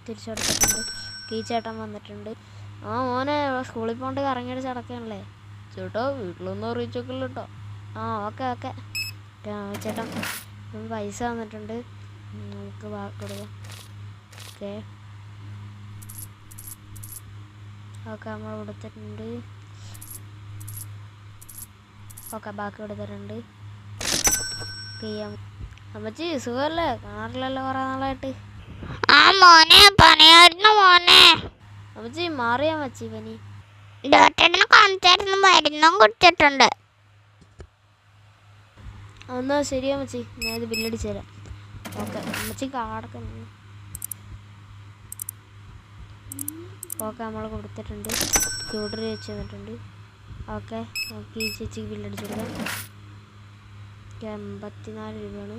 തിരിച്ചു കൊടുത്തിട്ടുണ്ട്. ഈ ചേട്ടൻ വന്നിട്ടുണ്ട്. ആ മോനെ സ്കൂളിൽ പോകേണ്ട കറങ്ങിയടിച്ച് നടക്കുകയാണല്ലേ ചേട്ടാ, വീട്ടിലൊന്നും അറിയിച്ചേക്കില്ല കേട്ടോ. ആ ഓക്കെ ഓക്കെ. ചേട്ടൻ പൈസ തന്നിട്ടുണ്ട്, നമുക്ക് കൊടുക്കാം. ഓക്കെ ഓക്കെ നമ്മൾ കൊടുത്തിട്ടുണ്ട്. ഓക്കെ ബാക്കി കൊടുത്തിട്ടുണ്ട്. അമ്മച്ചി സുഖമല്ലേ? കാണാറില്ലല്ലോ കുറേ നാളായിട്ട്. ആ മോനെ പനിയായിരുന്നു മോനെ. അമ്മച്ചി മാറിയാ അമ്മച്ചി പനി? ഡോക്ടറിനെ കാണിച്ചായിരുന്നു, മരുന്നും കുടിച്ചിട്ടുണ്ട്. എന്നാൽ ശരി അമ്മച്ചി, ഞാൻ ഇത് ബില്ലടിച്ച് തരാം. ഓക്കെ അമ്മച്ചി കാർഡൊക്കെ ഓക്കെ നമ്മൾ കൊടുത്തിട്ടുണ്ട്. ഓർഡർ വെച്ച് തന്നിട്ടുണ്ട്. ഓക്കെ നമുക്ക് ഈ ചേച്ചിക്ക് ബില്ലടിച്ച് കൊടുക്കാം. 84 രൂപയാണ്.